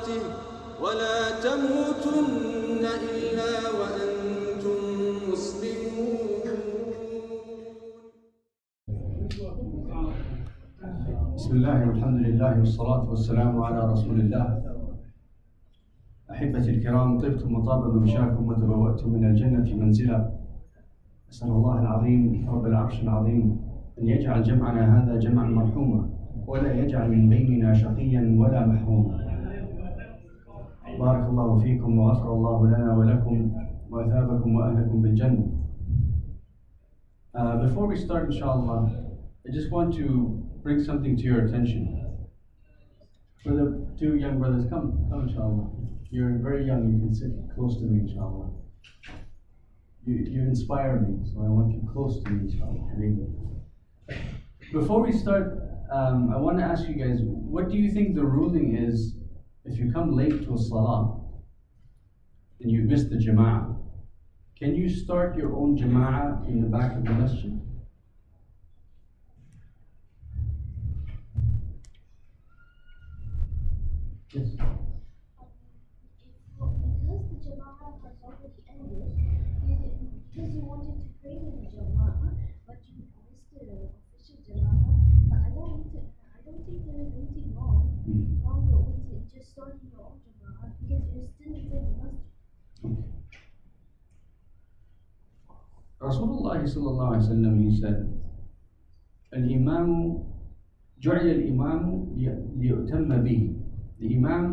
تقاته ولا تموتن إلا وأنتم مسلمون. بسم الله والحمد لله والصلاة والسلام على رسول الله. أحبتي الكرام، طبتم وطاب ممشاكم وتبوأتم من الجنة منزلا. أسأل الله العظيم رب العرش العظيم أن يجعل جمعنا هذا جمعا مرحوما ولا يجعل من بيننا شقيا ولا محروما. بارك الله فيكم وغفر الله لنا ولكم وأثابكم وأهلكم بالجنة. Before we start, inshallah, I just want to bring something to your attention. For the two young brothers, come inshallah. You're very young, you can sit close to me, inshallah. You inspire me, so I want you close to me, inshallah. Before we start, I want to ask you guys, what do you think the ruling is if you come late to a salah and you miss the jama'ah? Can you start your own jama'ah in the back of the masjid? Yes. Because the Jama'ah has already ended, because you wanted to pray in the Jama'ah, but you missed the official Jama'ah, but I don't think there is anything wrong with just starting your own Jama'ah because you're still inside the masjid. Rasulullah sallallahu alaihi wasallam, he said, "Al-Imam جعل الإمام ليؤتم به." The Imam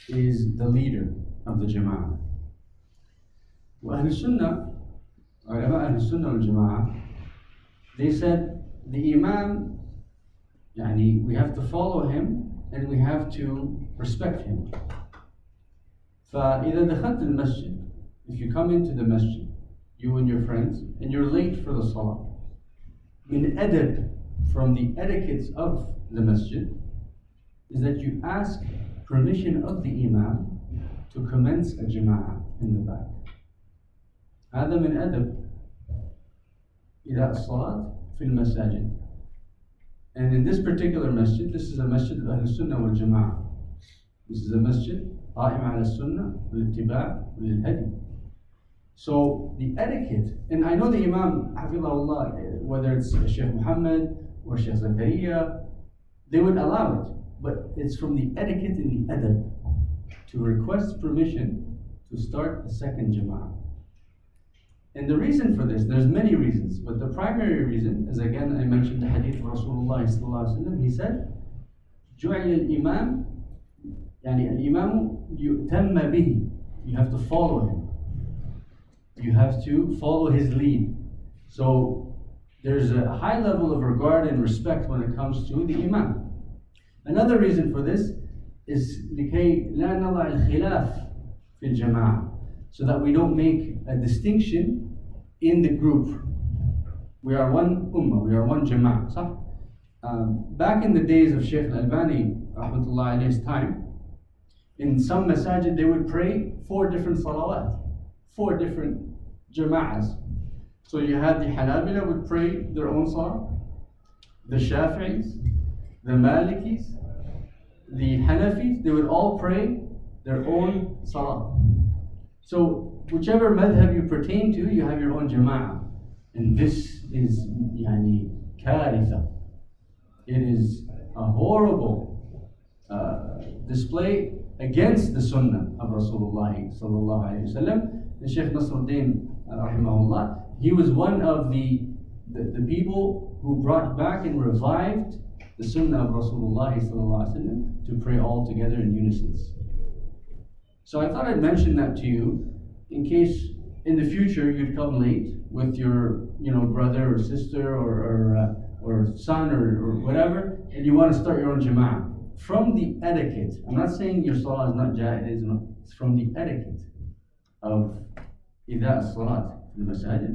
is the leader of the Jama'ah. وأهل السنة, علماء أهل السنة والجماعة, they said the Imam, we have to follow him and we have to respect him. فإذا دخلت المسجد, if you come into the masjid, you and your friends, and you're late for the salah, min adab, from the etiquettes of the masjid, is that you ask permission of the Imam to commence a jama'ah in the back. هذا من أدب إذا الصلاة في المساجد. And in this particular masjid, this is a masjid of Ahl Sunnah wal Jama'ah. This is a masjid قائم على السنة والاتباع والهدي. So the etiquette, and I know the Imam, Hafidhahullah, whether it's Sheikh Muhammad or Sheikh Zakaria, they would allow it, but it's from the etiquette and the adab to request permission to start a second jama'ah. And the reason for this, there's many reasons, but the primary reason is, again, I mentioned the hadith of Rasulullah sallallahu alaihi wasallam. He said, "Ju'il al-imam, al-imam yu'tamma bihi." You have to follow him. You have to follow his lead. So there's a high level of regard and respect when it comes to the Imam. Another reason for this is لكي لا نضع الخلاف في الجماعة, so that we don't make a distinction in the group. We are one ummah, we are one jama'ah. صح? Back in the days of Sheikh Al-Albani rahmatullah alayhi's time, in some masajid they would pray 4 different salawat, 4 different jama'ahs. So you had the Hanabila would pray their own salah, the Shafi'is, the Malikis, the Hanafis, they would all pray their own salah. So whichever madhab you pertain to, you have your own jama'ah. And this is karitha. It is a horrible display against the sunnah of Rasulullah sallallahu alaihi wasallam. And Shaykh Nasruddin rahimahullah, he was one of the people who brought back and revived the sunnah of Rasulullah sallallahu alaihi wasallam to pray all together in unison. So I thought I'd mention that to you in case in the future you'd come late with your brother or sister or son or whatever, and you want to start your own jama'ah. From the etiquette, I'm not saying your salah is not jaiz, it's from the etiquette of إذا الصلاة في المساجد,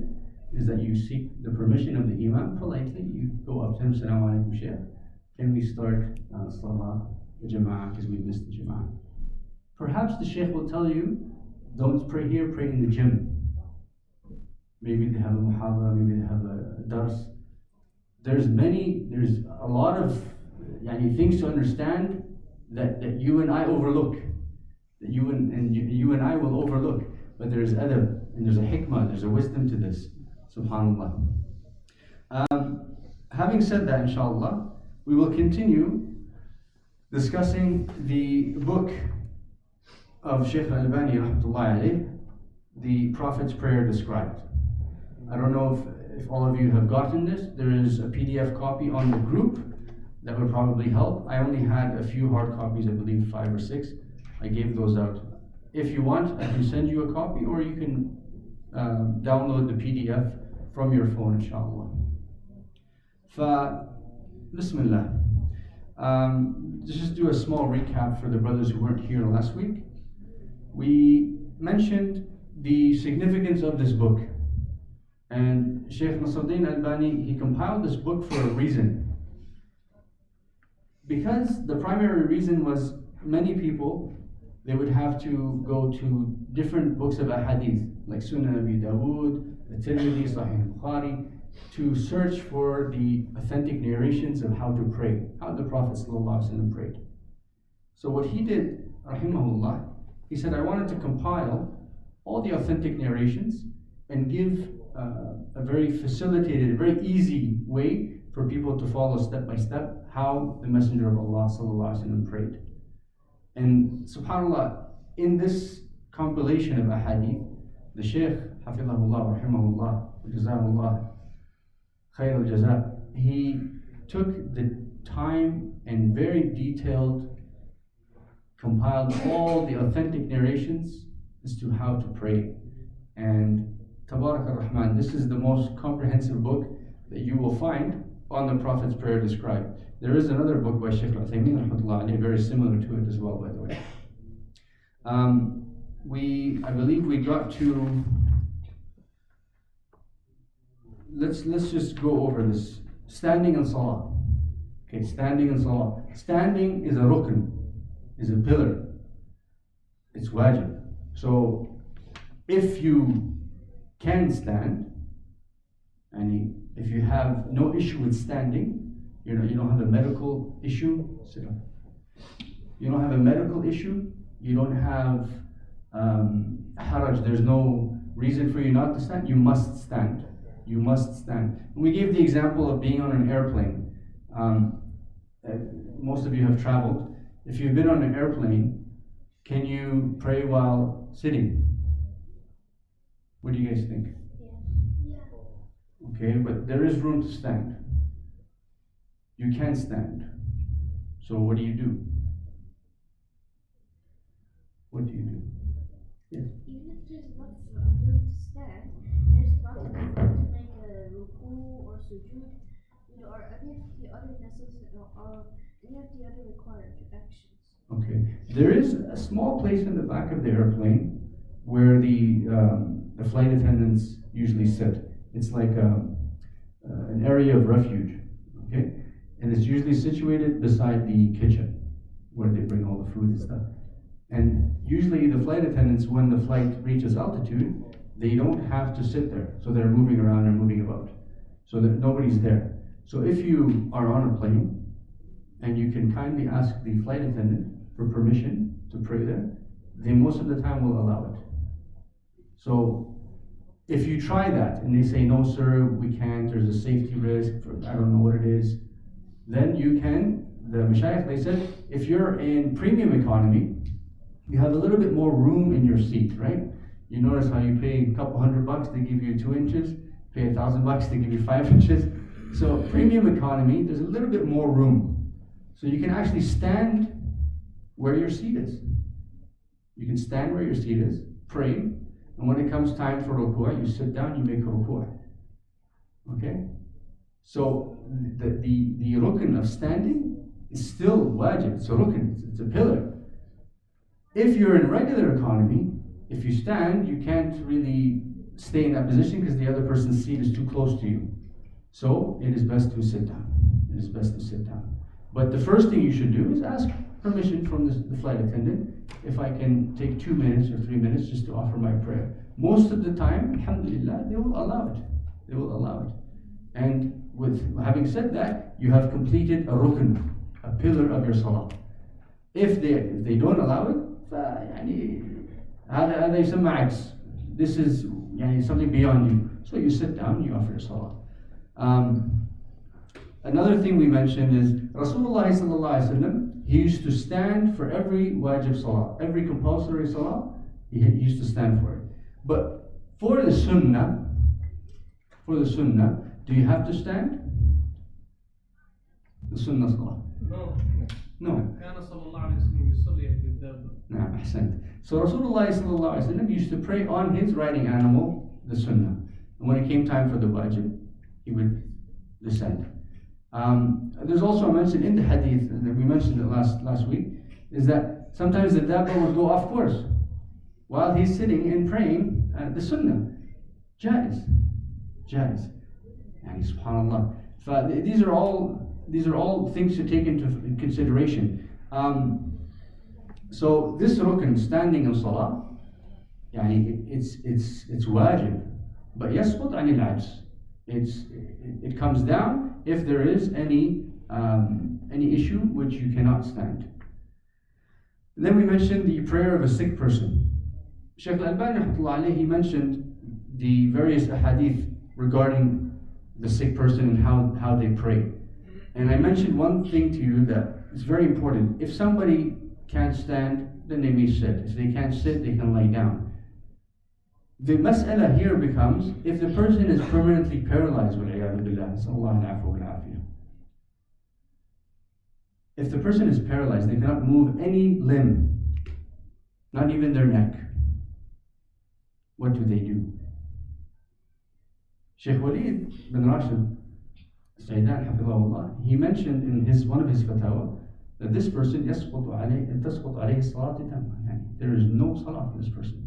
is that you seek the permission of the Imam politely. You go up to him, Assalamu alaikum Shaykh, can we start Salah, the Jama'ah, because we missed the Jama'ah. Perhaps the Shaykh will tell you, don't pray here, pray in the gym. Maybe they have a muhadara, maybe they have a dars. There's a lot of things to understand that you and I overlook. that you and I will overlook. But there's adab, and there's a hikmah, there's a wisdom to this. Subhanallah. Having said that, inshallah, we will continue discussing the book of Shaykh Al-Albani rahmatullahi alayh, The Prophet's Prayer Described. I don't know if all of you have gotten this. There is a PDF copy on the group that would probably help. I only had a few hard copies, I believe 5 or 6. I gave those out. If you want, I can send you a copy, or you can download the PDF from your phone, inshallah. Bismillah. Let's just do a small recap for the brothers who weren't here last week. We mentioned the significance of this book. And Shaykh Nasruddin Albani, he compiled this book for a reason. Because the primary reason was many people, they would have to go to different books of ahadith, like Sunan Abi Dawood, the Tirmidhi, Sahih Bukhari, to search for the authentic narrations of how to pray, how the Prophet ﷺ prayed. So what he did, rahimahullah, he said, I wanted to compile all the authentic narrations and give a very facilitated, very easy way for people to follow step by step how the Messenger of Allah ﷺ prayed. And subhanAllah, in this compilation of ahadith, the Shaykh, hafidhahullah, rahimahullah, jazahullah, khair al-jaza, he took the time and very detailed, compiled all the authentic narrations as to how to pray. And Tabarak ar-Rahman, this is the most comprehensive book that you will find on the Prophet's Prayer Described. There is another book by Shaykh Al-Uthaymeen rahmatullah alayhi, very similar to it as well, by the way. I believe we got to, let's just go over this. Standing in salah. Okay, standing in salah. Standing is a rukn, is a pillar. It's wajib. So if you can stand, and if you have no issue with standing, you don't have a medical issue, sit down. You don't have a medical issue, you don't have haraj, there's no reason for you not to stand, you must stand. You must stand. We gave the example of being on an airplane. Most of you have traveled. If you've been on an airplane, can you pray while sitting? What do you guys think? Yeah. Okay, but there is room to stand. You can stand. So what do you do? What do you do? Yes. Even if there's not room to stand, there's not enough room to make a ruku or sujood, or any of the other necessary, or any of the other required actions. Okay. There is a small place in the back of the airplane where the flight attendants usually sit. It's like an area of refuge. Okay, and it's usually situated beside the kitchen where they bring all the food and stuff. And usually the flight attendants, when the flight reaches altitude, they don't have to sit there. So they're moving around and moving about. So that nobody's there. So if you are on a plane and you can kindly ask the flight attendant for permission to pray there, they most of the time will allow it. So if you try that and they say, no sir, we can't, there's a safety risk, I don't know what it is, then you can, the Mashayikh, they said, if you're in premium economy, you have a little bit more room in your seat, right? You notice how you pay a couple $100, they give you 2 inches, pay $1,000, they give you 5 inches. So premium economy, there's a little bit more room. So you can actually stand where your seat is. You can stand where your seat is, pray, and when it comes time for ruku', you sit down, you make a ruku'. Okay? So the rukn of standing is still wajib, it's a rukn, it's a pillar. If you're in regular economy, if you stand, you can't really stay in that position because the other person's seat is too close to you. So it is best to sit down. It is best to sit down. But the first thing you should do is ask permission from the flight attendant if I can take 2 minutes or 3 minutes just to offer my prayer. Most of the time, alhamdulillah, they will allow it. They will allow it. And with having said that, you have completed a rukn, a pillar of your salah. If they don't allow it, فيعني هذا يسمى عجز. This is يعني something beyond you. So you sit down, you offer your salah. Another thing we mentioned is Rasulullah sallallahu alaihi wasallam. He used to stand for every wajib salah, every compulsory salah. He used to stand for it. But for the sunnah, do you have to stand? The sunnah salah. No. كان صلى الله عليه وسلم يصلي على الدابة. نعم أحسنت. So Rasulullah sallallahu alaihi wasallam used to pray on his riding animal, the sunnah. And when it came time for the wajib, he would descend. There's also a mention in the hadith, and we mentioned it last week, is that sometimes the dabba would go off course while he's sitting and praying the sunnah. Jaiz. Yani subhanallah. These are all things to take into consideration. So this rukn, standing in salah, yani it's wajib, but yasqut an al-ajz. It comes down if there is any issue which you cannot stand. And then we mentioned the prayer of a sick person. Shaykh al-Albani rahmatullah alayhi, he mentioned the various ahadith regarding the sick person and how they pray. And I mentioned one thing to you that is very important. If somebody can't stand, then they may sit. If they can't sit, they can lie down. The mas'ala here becomes, if the person is permanently paralyzed, if the person is paralyzed, they cannot move any limb, not even their neck, what do they do? Shaykh Walid bin Rashid Saidan, hafidhahullah, he mentioned in one of his fatawa that this person, there is no salah for this person.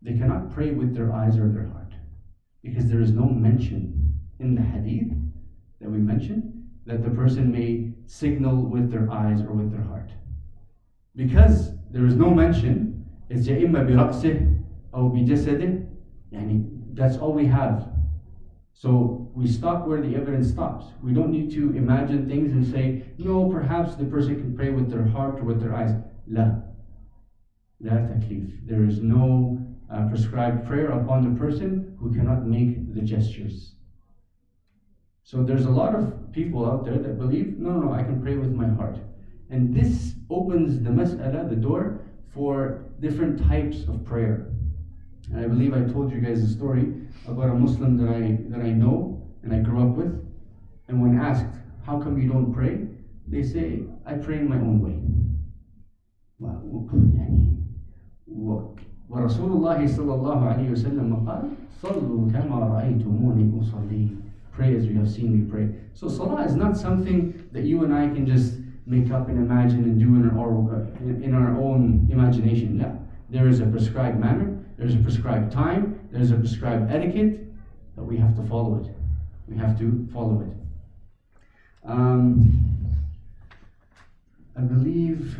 They cannot pray with their eyes or their heart, because there is no mention in the hadith that we mentioned that the person may signal with their eyes or with their heart. Because there is no mention, it's إِمَّا بِرَأْسِهِ أو بِجَسَدِهِ, that's all we have. So we stop where the evidence stops. We don't need to imagine things and say, no, perhaps the person can pray with their heart or with their eyes. La taklif. There is no prescribed prayer upon the person who cannot make the gestures. So there's a lot of people out there that believe, no, I can pray with my heart. And this opens the mas'ala, the door, for different types of prayer. And I believe I told you guys a story about a Muslim that I know and I grew up with. And when asked, how come you don't pray? They say, I pray in my own way. ورسول الله صلى الله عليه وسلم قال صلوا كما رأيتموني أصلي. Pray as you have seen me pray. So salah is not something that you and I can just make up and imagine and do in our own imagination. No. There is a prescribed manner, there's a prescribed time, there's a prescribed etiquette, that we have to follow it. I believe,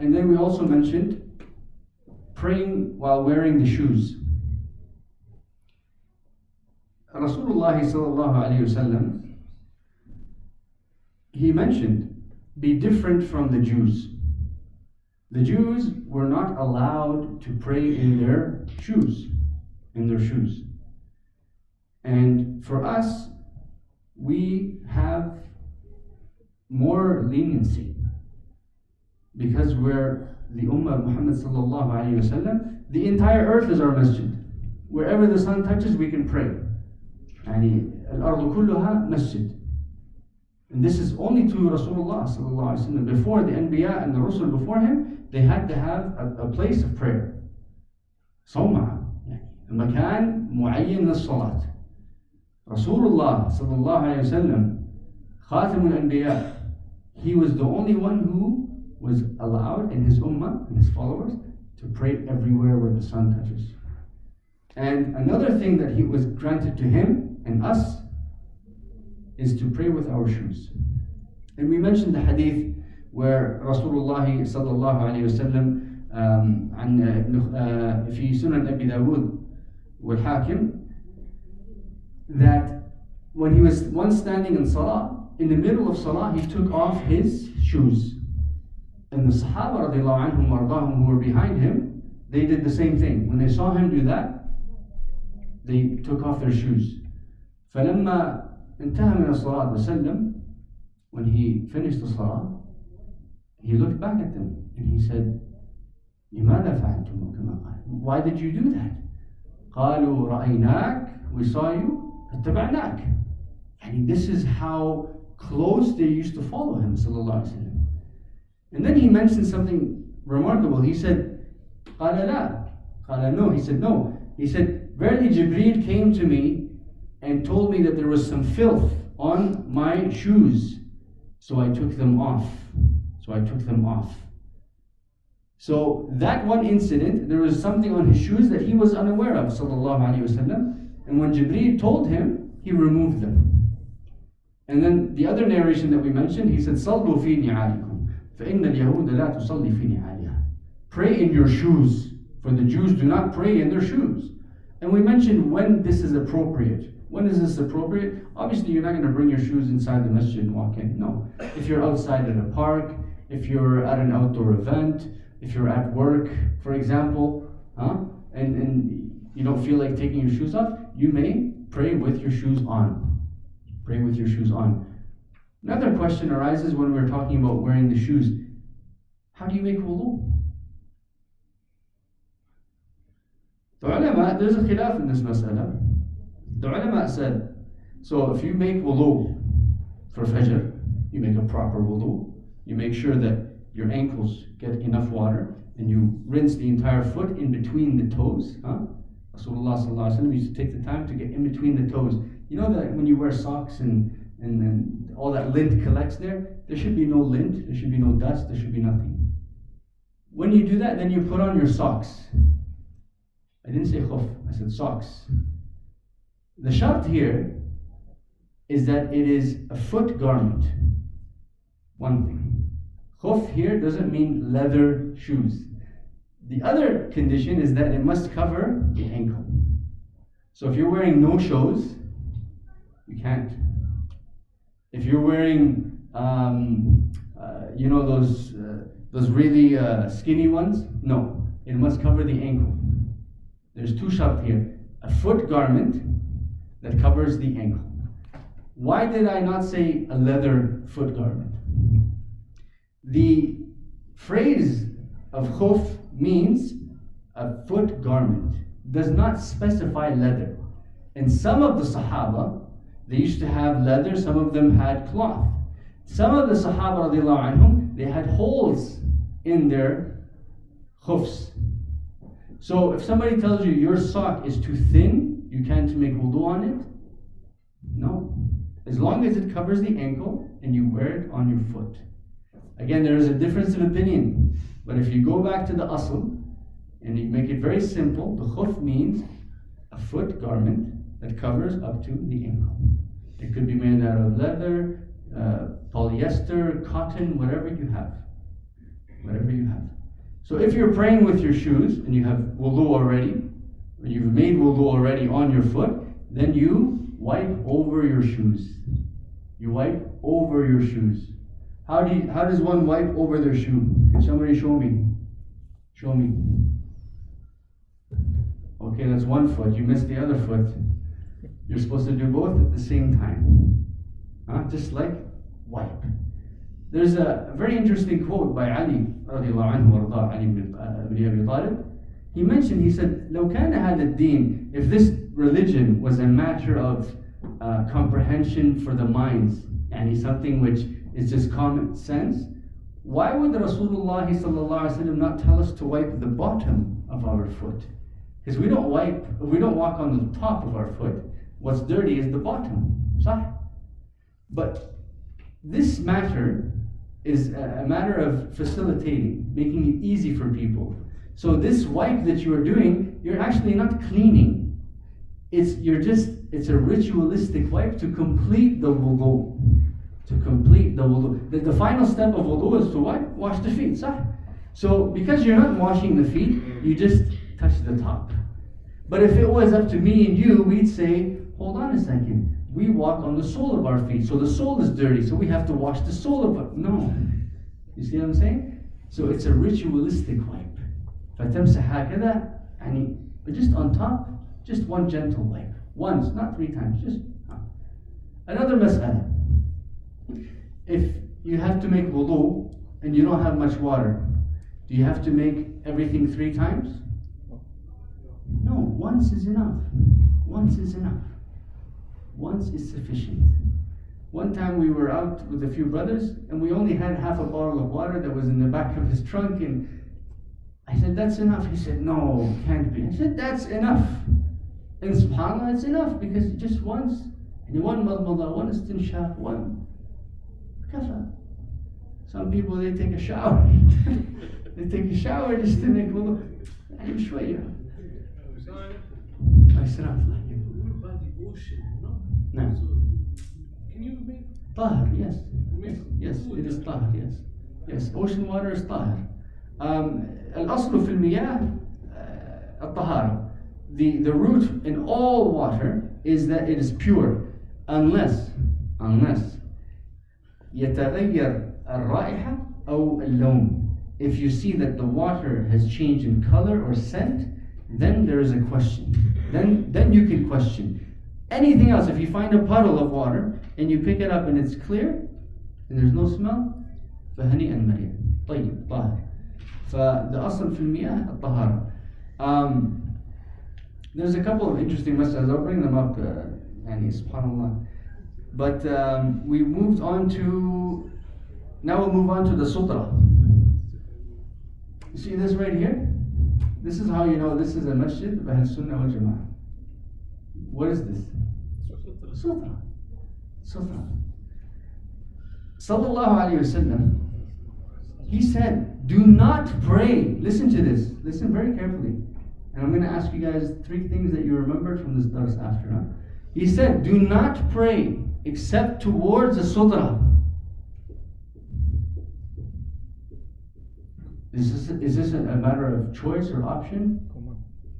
and then we also mentioned praying while wearing the shoes. Rasulullah sallallahu alayhi wasallam, he mentioned, be different from the Jews. The Jews were not allowed to pray in their shoes. And for us, we have more leniency because we're the Ummah of Muhammad sallallahu alayhi wasallam. The entire earth is our masjid. Wherever the sun touches, we can pray. Al-ardu kulluha masjid. And this is only to Rasulullah sallallahu alaihi wasallam. Before the Anbiya and the Rusul before him, they had to have a place of prayer. صومعة, مكان معين للصلاة. Rasulullah sallallahu alaihi wasallam, خاتم الأنبياء, he was the only one who was allowed in his ummah and his followers to pray everywhere where the sun touches. And another thing that he was granted to him and us is to pray with our shoes. And we mentioned the hadith where Rasulullah sallallahu alayhi wasallam في سنن أبي داود والحاكم, that when he was once standing in salah, in the middle of salah, he took off his shoes. And the Sahaba radiallahu anhum wardahum who were behind him, they did the same thing. When they saw him do that, they took off their shoes. فلما انتهى من الصلاة وسلم, when he finished the salah, he looked back at them and he said, لماذا فعلتم كما قال? Why did you do that? قالوا رأيناك, we saw you, فاتبعناك. And this is how close they used to follow him, sallallahu alaihi wasallam. And then he mentioned something remarkable. He said, قال لا. قال no. He said no. He said, verily Jibreel came to me and told me that there was some filth on my shoes. So I took them off. So that one incident, there was something on his shoes that he was unaware of, sallallahu alaihi wasallam. And when Jibreel told him, he removed them. And then the other narration that we mentioned, he said, صَلُّوا فِي نِعَالِكُمْ فَإِنَّ الْيَهُودَ لَا تُصَلِّي فِي نِعَالِهَا. Pray in your shoes, for the Jews do not pray in their shoes. And we mentioned when this is appropriate. When is this appropriate? Obviously, you're not going to bring your shoes inside the masjid and walk in. No. If you're outside at a park, if you're at an outdoor event, if you're at work, for example, and you don't feel like taking your shoes off, you may pray with your shoes on. Pray with your shoes on. Another question arises when we're talking about wearing the shoes. How do you make wudu? The ulama, there's a khilaf in this mas'ala. The ulama said, so if you make wudu for fajr, you make a proper wudu, you make sure that your ankles get enough water, and you rinse the entire foot in between the toes. Rasulullah sallallahu alaihi wasallam used to take the time to get in between the toes. You know that when you wear socks and all that lint collects there should be no lint, there should be no dust, there should be nothing. When you do that, then you put on your socks. I didn't say khuf, I said socks. The shart here is that it is a foot garment. One thing. Khuf here doesn't mean leather shoes. The other condition is that it must cover the ankle. So if you're wearing no-shows, you can't. If you're wearing, those really skinny ones, no, it must cover the ankle. There's two shart here. A foot garment that covers the ankle. Why did I not say a leather foot garment? The phrase of khuf means a foot garment, does not specify leather. And some of the Sahaba, they used to have leather, some of them had cloth. Some of the Sahaba radiallahu anhum, they had holes in their khufs. So if somebody tells you your sock is too thin, you can't make wudu on it, no. As long as it covers the ankle and you wear it on your foot. Again, there is a difference of opinion. But if you go back to the asl and you make it very simple, the khuf means a foot garment that covers up to the ankle. It could be made out of leather, polyester, cotton, whatever you have. Whatever you have. So if you're praying with your shoes and you have wudu already, or you've made wudu already on your foot, then you wipe over your shoes. You wipe over your shoes. How does one wipe over their shoe? Can somebody show me? Show me. Okay, that's one foot. You missed the other foot. You're supposed to do both at the same time. Just like wipe. There's a very interesting quote by Ali radiallahu anhu warda, Ali ibn Abi Talib. He mentioned, he said, لو كان هذا الدين, if this religion was a matter of comprehension for the minds, and something which is just common sense, why would Rasulullah sallallahu alaihi wasallam not tell us to wipe the bottom of our foot? Because we don't walk on the top of our foot. What's dirty is the bottom. Sah? But this matter is a matter of facilitating, making it easy for people. So this wipe that you are doing, you're actually not cleaning. It's a ritualistic wipe to complete the wudu. To complete the wudu. The final step of wudu is to what? Wash the feet. Sah? So because you're not washing the feet, you just touch the top. But if it was up to me and you, we'd say, hold on a second. We walk on the sole of our feet. So the sole is dirty, so we have to wash the sole of it. No. You see what I'm saying? So it's a ritualistic wipe. فتمسح هكذا يعني just on top, just one gentle wipe. Once, not 3 times, just. Another mas'ala. If you have to make wudu and you don't have much water, do you have to make everything 3 times? No, once is enough. Once is enough. Once is sufficient. One time we were out with a few brothers and we only had half a bottle of water that was in the back of his trunk, and I said, that's enough. He said, no, can't be. I said, that's enough. And subhanAllah, it's enough because just once, and one madmada, one istinshaq, one kafa. Some people, they take a shower. They take a shower just to make wudu. يعني شوية. We're by the ocean, no? No. So, can you make Tahir, yes. make Yes, food it is that- tahir, yes. Yes, ocean water is tahir. الأصل في المياه الطهارة. The root in all water is that it is pure, unless يتغير الرائحة أو اللون. If you see that the water has changed in color or scent, then there is a question. Then you can question. Anything else, if you find a puddle of water and you pick it up and it's clear and there's no smell, فهنيئا مريئا طيب طاهر. فده أصل في المياه الطهارة. There's a couple of interesting messages. I'll bring them up. Yani subhanallah. But we moved on to. Now we'll move on to the sutra. You see this right here? This is how you know this is a masjid of Ahl Sunnah wal Jama'ah. What is this? Sutra. Sutra. Sallallahu Alaihi Wasallam. He said, do not pray. Listen to this. Listen very carefully. And I'm going to ask you guys 3 things that you remember from this dars after. Huh? He said, do not pray except towards the sutra. Is this a matter of choice or option?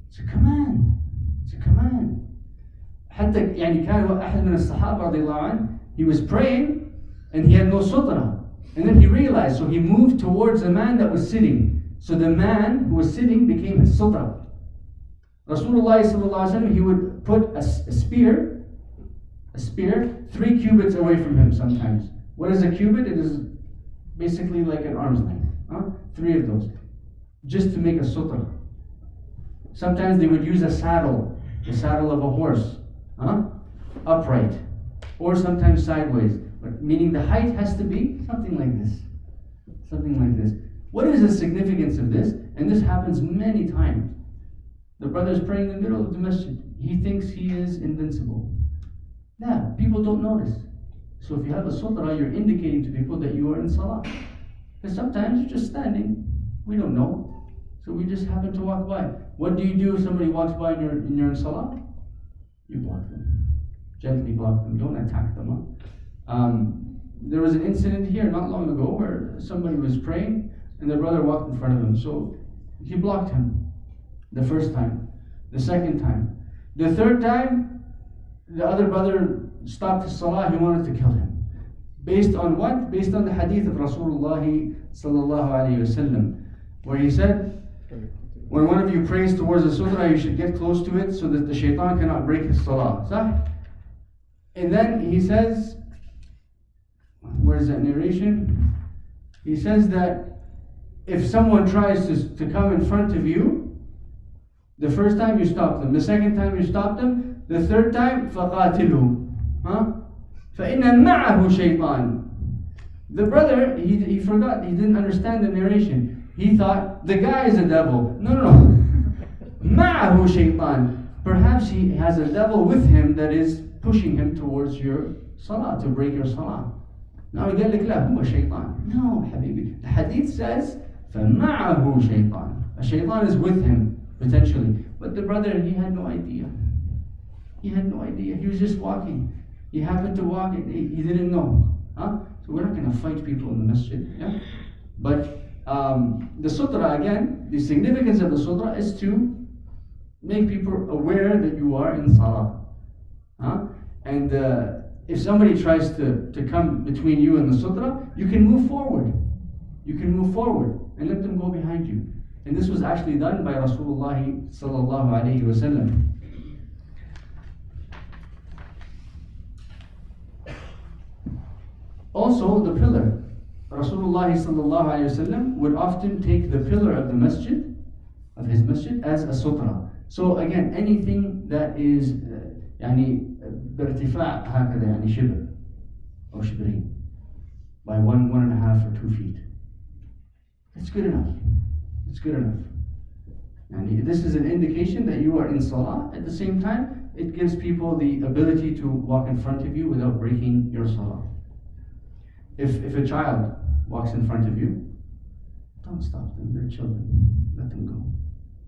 It's a command. It's a command. حتى يعني كان أحد من الصحابة رضي الله عنه, he was praying and he had no sutra. And then he realized, so he moved towards the man that was sitting. So the man who was sitting became his sutra. Rasulullah sallallahu alaihi wasallam, he would put a spear 3 cubits away from him sometimes. What is a cubit? It is basically like an arm's length. 3 of those. Just to make a sutra. Sometimes they would use the saddle of a horse. Upright. Or sometimes sideways. But meaning the height has to be something like this. Something like this. What is the significance of this? And this happens many times. The brother is praying in the middle of the masjid. He thinks he is invincible. Yeah, people don't notice. So if you have a sutra, you're indicating to people that you are in salah. Because sometimes you're just standing. We don't know. So we just happen to walk by. What do you do if somebody walks by and you're in salah? You block them. Gently block them. Don't attack them. There was an incident here not long ago where somebody was praying and the brother walked in front of him. So he blocked him the first time, the second time. The third time, the other brother stopped his salah, he wanted to kill him. Based on what? Based on the hadith of Rasulullah sallallahu alayhi wasallam, where he said, when one of you prays towards the sutra, you should get close to it so that the shaitan cannot break his salah. Sah? And then he says, where's that narration? He says that if someone tries to come in front of you, the first time you stop them, the second time you stop them, the third time, فَقَاتِلُوا فَإِنَّ مَعَهُ شَيْطَانٌ. The brother, he forgot, he didn't understand the narration. He thought, the guy is a devil. No. مَعَهُ شَيْطَانٌ. Perhaps he has a devil with him that is pushing him towards your salah, to break your salah. Now he قال لك لا هو شيطان. No, حبيبي. The hadith says, فَمَعَهُ شَيْطَانٌ. A shaitan is with him, potentially. But the brother, he had no idea. He had no idea. He was just walking. He happened to walk, he didn't know. So we're not going to fight people in the masjid. Yeah? But the sutra, again, the significance of the sutra is to make people aware that you are in salah. And if somebody tries to come between you and the sutra, you can move forward. You can move forward. and let them go behind you. And this was actually done by Rasulullah sallallahu alayhi wa sallam. Also, the pillar. Rasulullah sallallahu alayhi wa sallam would often take the pillar of the masjid, of his masjid, as a sutra. So again, anything that is يعني بارتفاع هكذا يعني شبر أو شبرين, by 1.5 or 2 feet. It's good enough. It's good enough. And this is an indication that you are in salah. At the same time, it gives people the ability to walk in front of you without breaking your salah. If a child walks in front of you, don't stop them. They're children. Let them go.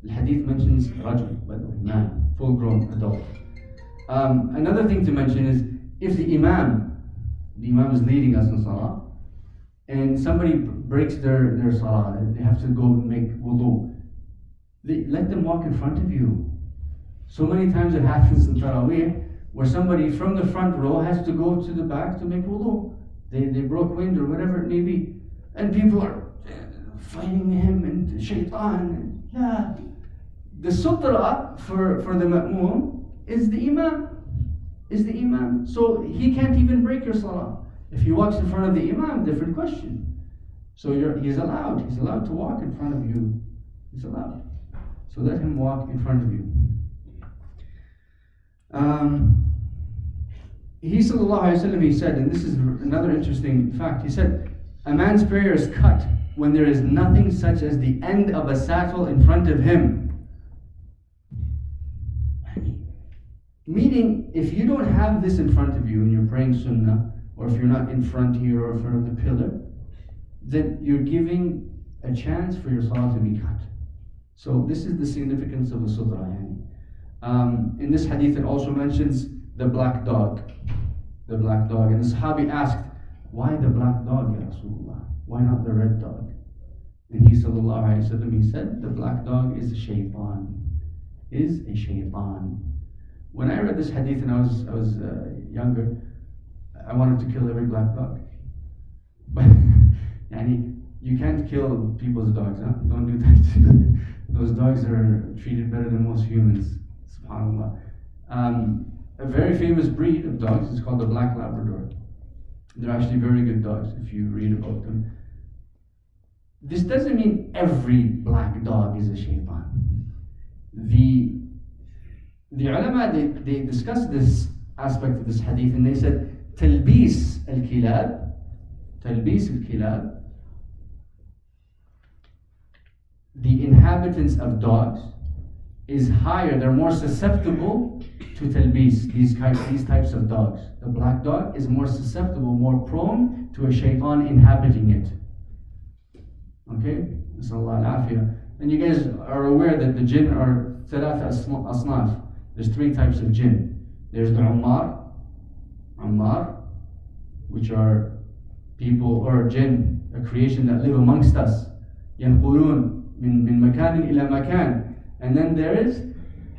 The hadith mentions rajul, by the way, man, full-grown adult. Another thing to mention is if the imam is leading us in salah, and somebody breaks their salah, they have to go and make wudu. Let them walk in front of you. So many times it happens in Taraweeh where somebody from the front row has to go to the back to make wudu. They broke wind or whatever it may be. And people are fighting him and shaitan. Yeah. The sutra for the ma'moom is the imam. So he can't even break your salah. If he walks in front of the imam, different question. So he's allowed to walk in front of you. He's allowed. So let him walk in front of you. He sallallahu alayhi wa sallam, he said, and this is another interesting fact, he said, a man's prayer is cut when there is nothing such as the end of a saddle in front of him. Meaning, if you don't have this in front of you and you're praying sunnah, or if you're not in front here or in front of the pillar, then you're giving a chance for your salah to be cut. So this is the significance of the sutra. In this hadith it also mentions the black dog. The black dog. And the Sahabi asked, why the black dog, Ya Rasulullah? Why not the red dog? And he sallallahu alayhi wa sallam, he said, the black dog is a shaytan. Is a shaytan. When I read this hadith and I was younger, I wanted to kill every black dog. But you can't kill people's dogs, huh? Don't do that. Those dogs are treated better than most humans. SubhanAllah. A very famous breed of dogs is called the Black Labrador. They're actually very good dogs if you read about them. This doesn't mean every black dog is a shaytan. The ulama, they discussed this aspect of this hadith and they said, Talbis al-kilab, the inhabitants of dogs is higher, they're more susceptible to talbis, these types of dogs. The black dog is more susceptible, more prone to a shaitan inhabiting it. Okay? Nasallallahu al-afiyah. And you guys are aware that the jinn are thalatha asnaf. There's 3 types of jinn. There's the ummar, which are people or jinn, a creation that live amongst us. ينقلون من مكان إلى مكان. And then there is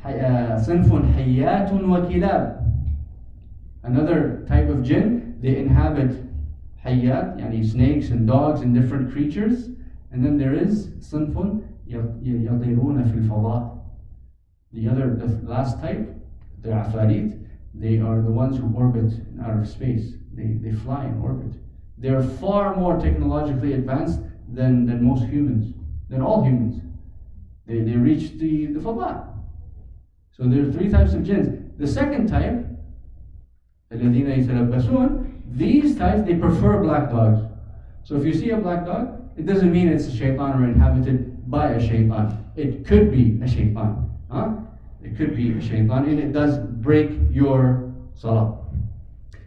صنف حيات وكلاب. Another type of jinn, they inhabit hayat, yani snakes and dogs and different creatures. And then there is صنف يطيرون في الفضاء. The last type, the afarit, they are the ones who orbit in outer space. They fly in orbit. They are far more technologically advanced than most humans, than all humans. They reach the fada. So there are 3 types of jinns. The second type, الَّذِينَ يَتَلَبَّسُونَ, these types, they prefer black dogs. So if you see a black dog, it doesn't mean it's a shaitan or inhabited by a shaitan. It could be a shaitan. It could be a shaitan, and it does break your salah.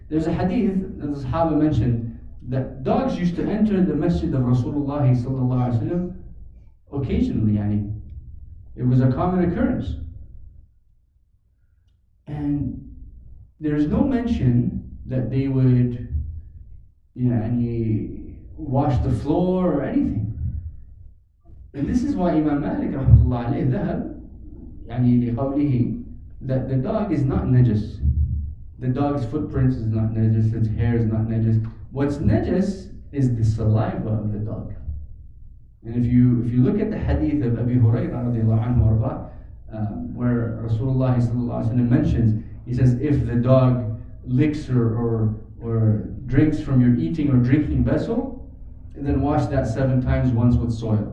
There's a hadith that the Sahaba mentioned that dogs used to enter the masjid of Rasulullah sallallahu alaihi wasallam occasionally. It was a common occurrence. And there's no mention that they would wash the floor or anything. And this is why Imam Malik rahmatullah alayhi ذهب لقوله that the dog is not najis. The dog's footprints is not najis, its hair is not najis. What's najis is the saliva of the dog. And if you look at the hadith of Abi Hurairah radiallahu anhu warḍah, where Rasulullah sallallahu alaihi wasallam mentions, he says, if the dog licks or drinks from your eating or drinking vessel, then wash that 7 times, once with soil.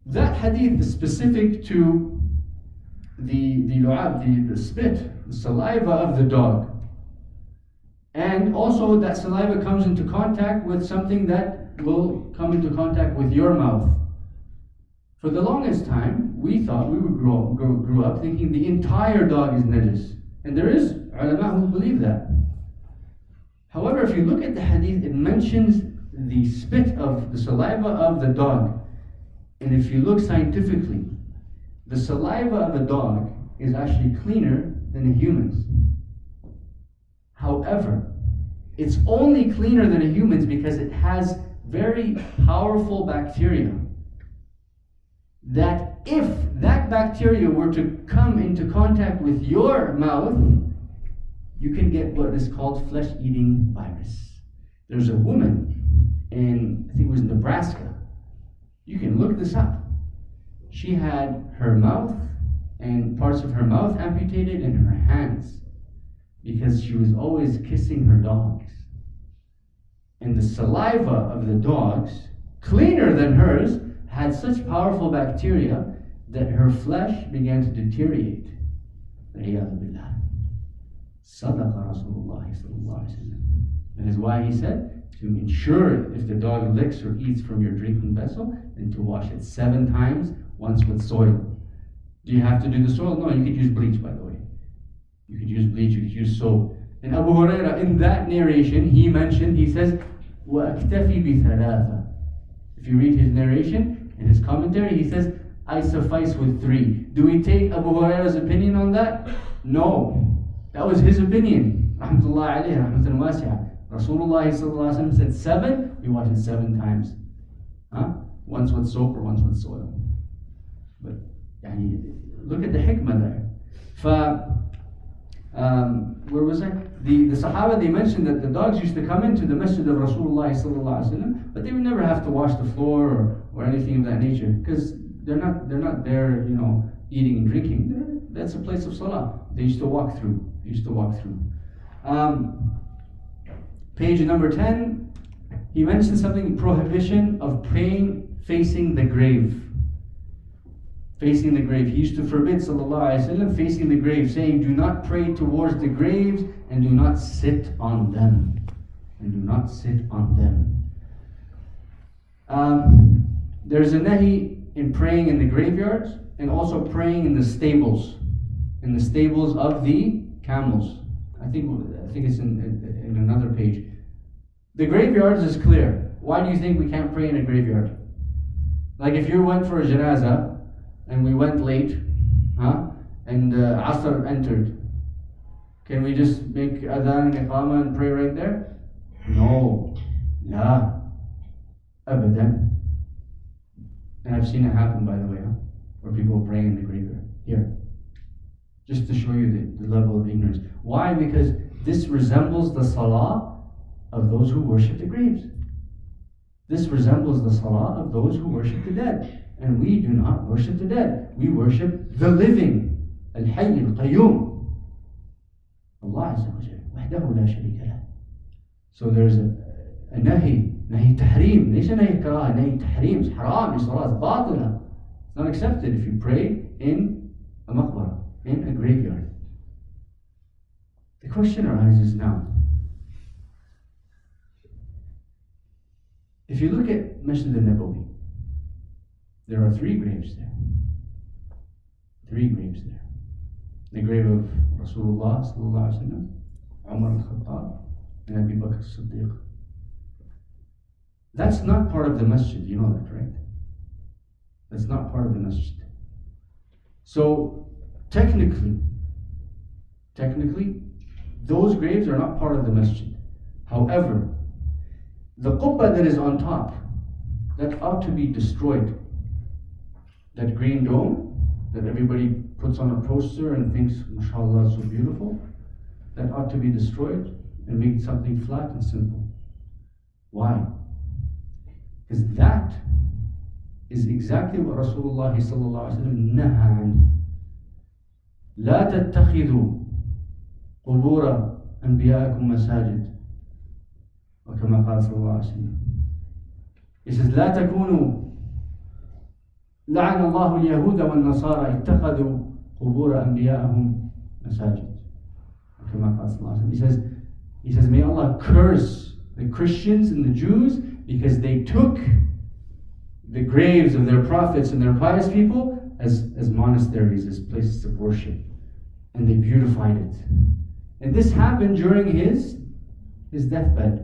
That hadith is specific to the lu'ab, the spit, the saliva of the dog. And also that saliva comes into contact with something that will come into contact with your mouth. For the longest time, we thought, we would grew up thinking the entire dog is najis. And there is ulama who believe that. However, if you look at the hadith, it mentions the spit of the saliva of the dog. And if you look scientifically, the saliva of a dog is actually cleaner than a human's. However, it's only cleaner than a human's because it has very powerful bacteria that if that bacteria were to come into contact with your mouth, you can get what is called flesh-eating virus. There's a woman in, I think it was Nebraska. You can look this up. She had her mouth and parts of her mouth amputated and her hands because she was always kissing her dogs. And the saliva of the dogs, cleaner than hers, had such powerful bacteria that her flesh began to deteriorate. Sadaqa Rasulullah sallallahu alaihi wasallam. That is why he said to ensure if the dog licks or eats from your drinking vessel, and to wash it 7 times, once with soil. Do you have to do the soil? No, you could use bleach, by the way. You could use bleach, you could use soap. And Abu Hurairah, in that narration, he says, وَأَكْتَفِي بِثَلَاثَ. If you read his narration, in his commentary, he says, I suffice with 3. Do we take Abu Hurairah's opinion on that? No. That was his opinion. Rahmatullah alayhi, rahmatan wasi'ah. Rasulullah sallallahu alaihi wasallam said 7, we wash it 7 times. Once with soap or once with soil. But look at the hikmah there. Where was I? The Sahaba, they mentioned that the dogs used to come into the masjid of Rasulullah sallallahu alaihi wasallam, but they would never have to wash the floor or anything of that nature, because they're not there, eating and drinking. That's a place of salah. They used to walk through. Page number 10, he mentioned something, prohibition of praying facing the grave. Facing the grave. He used to forbid, sallallahu alaihi wasallam, facing the grave, saying, do not pray towards the graves and do not sit on them. There's a nahi in praying in the graveyards and also praying in the stables. In the stables of the camels. I think it's in another page. The graveyards is clear. Why do you think we can't pray in a graveyard? Like if you went for a janazah and we went late, and Asr entered, can we just make adhan and iqamah and pray right there? No. La. Abadan. And I've seen it happen, by the way, where people are praying in the graveyard. Here. Just to show you the level of ignorance. Why? Because this resembles the salah of those who worship the graves. This resembles the salah of those who worship the dead. And we do not worship the dead. We worship the living. Al-Hayy al-Qayyum. Allah Azza wa Jalla. Wahdahu la sharika lah. So there's a nahi tahreem. ليس نهي كراهة, nahi tahreem. It's haram, it's salah, it's batila. It's not accepted if you pray in a maqbara, in a graveyard. The question arises now. If you look at Masjid al-Nabawi, there are 3 graves there. 3 graves there. The grave of Rasulullah sallallahu alaihi wasallam, Umar al-Khattab, and Abu Bakr as-Siddiq. That's not part of the masjid, you know that, right? That's not part of the masjid. So, technically, those graves are not part of the masjid. However, the qubba that is on top, that ought to be destroyed. That green dome that everybody puts on a poster and thinks, mashallah, so beautiful, that ought to be destroyed and make something flat and simple. Why? Because that is exactly what Rasulullah sallallahu alaihi wasallam naha an. لا تتخذوا قبور أنبيائكم مساجد. وكما قال صلى الله عليه وسلم. He says لا تكونوا لعن الله اليهود والنصارى اتخذوا قبور أنبيائهم مساجد. وكما قال صلى الله عليه وسلم. He says may Allah curse the Christians and the Jews because they took the graves of their prophets and their pious people as monasteries, as places of worship, and they beautified it. And this happened during his deathbed.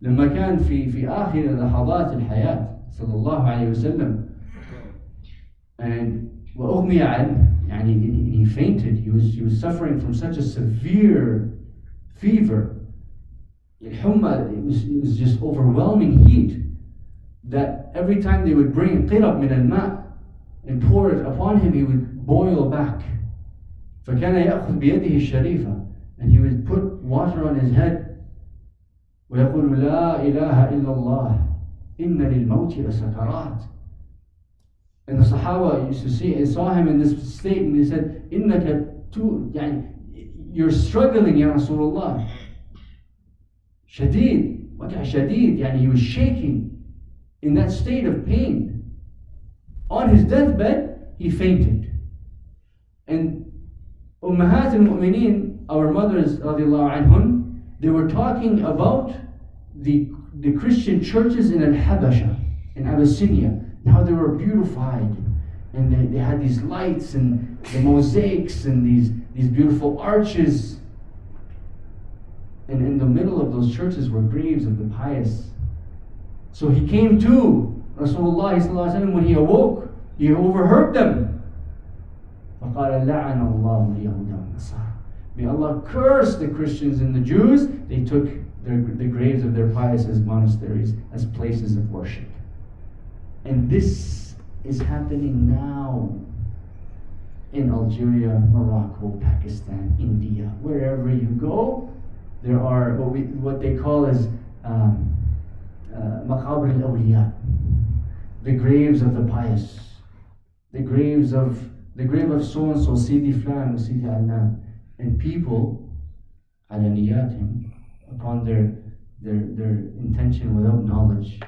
لما كان في آخر لحظات الحياة صلى الله عليه وسلم, and وأغمي عنه, يعني he fainted. He was suffering from such a severe fever. الحمى, it was just overwhelming heat, that every time they would bring قرب من الماء and pour it upon him, he would boil back. فكان يأخذ بيده الشريفة, and he would put water on his head. ويقول لا إله إلا الله إن للموت لسكرات. And the Sahaba used to see and saw him in this state, and they said, إنك يعني you're struggling يا رسول الله. شديد, وجع شديد, يعني he was shaking in that state of pain. On his deathbed, he fainted. And Ummahat al-Mu'mineen, our mothers, radiallahu anhun, they were talking about the Christian churches in Al-Habasha, in Abyssinia, and how they were beautified. And they had these lights and the mosaics and these beautiful arches. And in the middle of those churches were graves of the pious. So he came to Rasulullah sallallahu alaihi wasallam. When he awoke, he overheard them. فَقَالَ لَعَنَ اللَّهُ الْيَهُودَ وَالنَّصَارَى. May Allah curse the Christians and the Jews. They took the graves of their pious as monasteries, as places of worship. And this is happening now in Algeria, Morocco, Pakistan, India. Wherever you go, there are what they call as maqabr al-awliya, the graves of the pious, the grave of so and so, Sidi Flan, Sidi Allan, and people, ala niyatim, upon their intention without knowledge,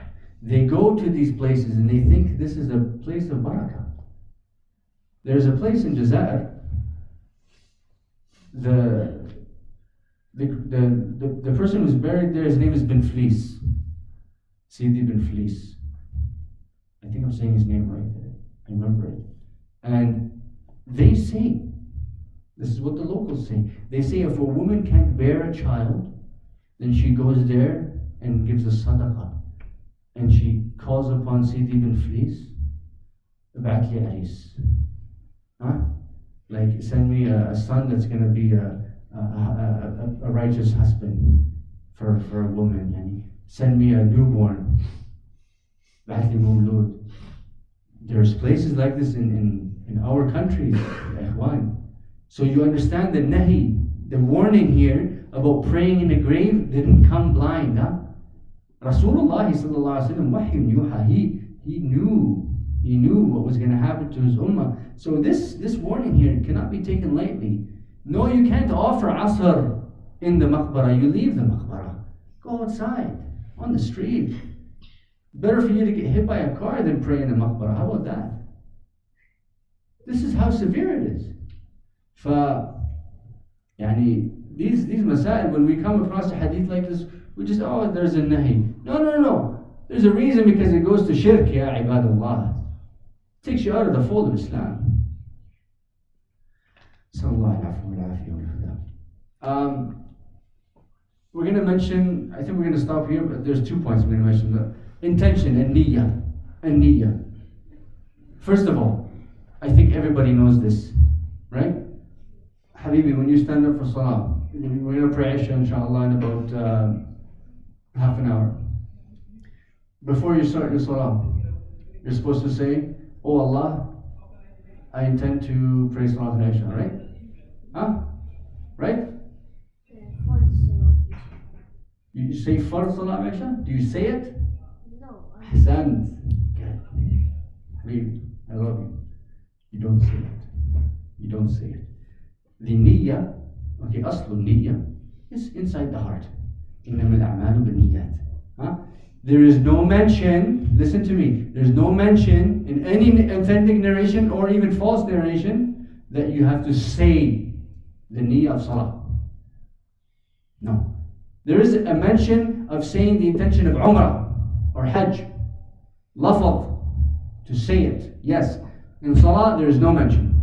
they go to these places and they think this is a place of barakah. There's a place in Jazair. The person who's buried there, his name is Bin Flis, Sidi Bin Flis. I think I'm saying his name right today. I remember it. And they say, this is what the locals say, they say if a woman can't bear a child, then she goes there and gives a sadaqah. And she calls upon Sidi Bin Flis, ابعت لي عريس. Like, send me a son that's going to be a righteous husband for a woman. Yani, send me a newborn. ابعت لي مولود. There's places like this in our countries, ikhwan. So you understand the nahi, the warning here about praying in a grave didn't come blind. Rasulullah sallallahu alaihi wasallam, wahyun yuha, he knew what was going to happen to his ummah. So this warning here cannot be taken lightly. No, you can't offer asr in the maqbara. You leave the maqbara. Go outside, on the street. Better for you to get hit by a car than pray in the maqbara. How about that? This is how severe it is. يعني these masail, when we come across a hadith like this, we just, there's a nahi. No. There's a reason, because it goes to shirk, ya ibadallah. It takes you out of the fold of Islam. We're going to mention, I think we're going to stop here, but there's 2 points I'm going to mention. The intention and niyyah. First of all, I think everybody knows this, right? Habibi, when you stand up for salah, we're going to pray Isha inshallah in about half an hour. Before you start your salah, you're supposed to say, "Oh Allah, I intend to pray Salat al-Isha," right? Right? You say Fard Salat al-Isha? Do you say it? No. Ahsan. Good. Habibi, I love you. You don't say it. You don't say it. The niyyah, okay, aslu niyyah is inside the heart. إنما الأعمال بالنيات. Huh? There is no mention, listen to me, there's no mention in any authentic narration or even false narration that you have to say the niyyah of salah. No. There is a mention of saying the intention of Umrah or Hajj. Lafaz, to say it. Yes. In salah, there is no mention.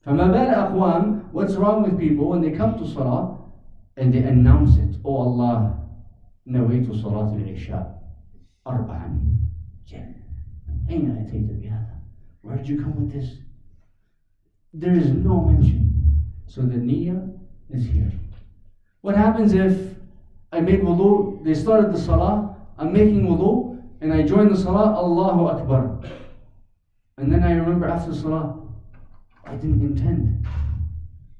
فَمَا بَالَ أَقْوَامٍ, what's wrong with people when they come to salah and they announce it? Oh Allah, نويت صلاة العشاء 4 أين أتيت بهذا? Where did you come with this? There is no mention. So the niyyah is here. What happens if I made wudu, they started the salah, I'm making wudu, and I join the salah, Allahu Akbar. And then I remember after salah, I didn't intend.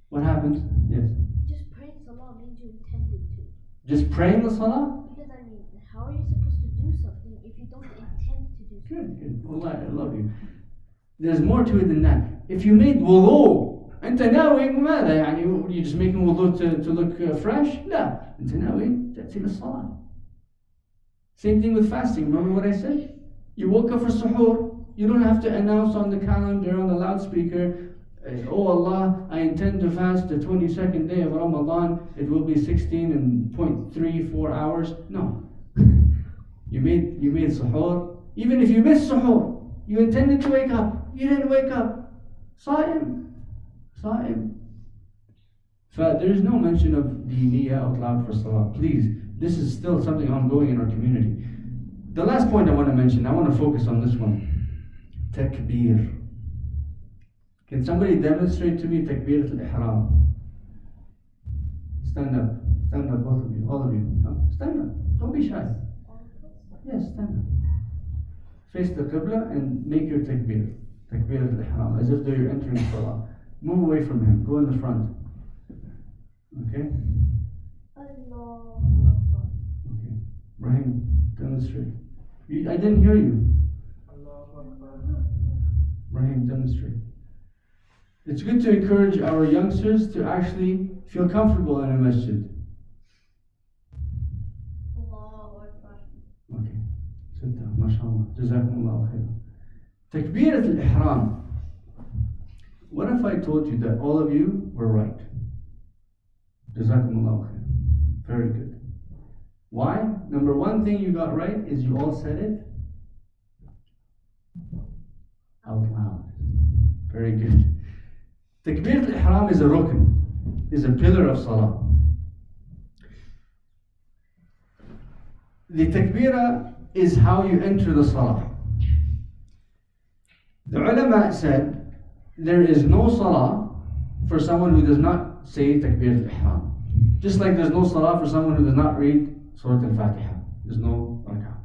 What happens? Yes. Just praying salah means you intended to. Just praying the salah? Because I mean, how are you supposed to do something if you don't intend to do something? Good. Wallah, I love you. There's more to it than that. If you made wudu, أنت ناوي ماذا يعني you just making wudu to look fresh? لا, أنت ناوي تأتي للصلاة. Same thing with fasting. Remember what I said? You woke up for suhoor. You don't have to announce on the calendar, on the loudspeaker, oh Allah, I intend to fast the 22nd day of Ramadan. It will be 16.34 hours. No. You made suhoor. Even if you missed suhoor, you intended to wake up. You didn't wake up. Sa'im. There is no mention of the niyyah out loud for salah. Please, this is still something ongoing in our community. The last point I want to mention, I want to focus on this one. Takbir. Can somebody demonstrate to me Takbirat al-Ihram? Stand up, both of you, all of you. Come, stand up, don't be shy. Yes, stand up. Face the Qibla and make your Takbir. Takbirat al-Ihram, as if though you're entering salah. Move away from him, go in the front. Okay? Allah Akbar. Okay. Brahim, demonstrate. I didn't hear you. Brahim, demonstrate. It's good to encourage our youngsters to actually feel comfortable in a masjid. Allahu Akbar. Okay. Sit down. MashaAllah. Jazakumullahu khairan. Takbirat al-Ihram. What if I told you that all of you were right? Jazakumullahu khairan. Very good. Why? Number one thing you got right is you all said it out loud. Very good. Takbirat al-Ihram is a rukn, is a pillar of salah. The takbirah is how you enter the salah. The ulama said there is no salah for someone who does not say takbirat al-Ihram. Just like there's no salah for someone who does not read Surah Al-Fatiha. There's no rak'ah.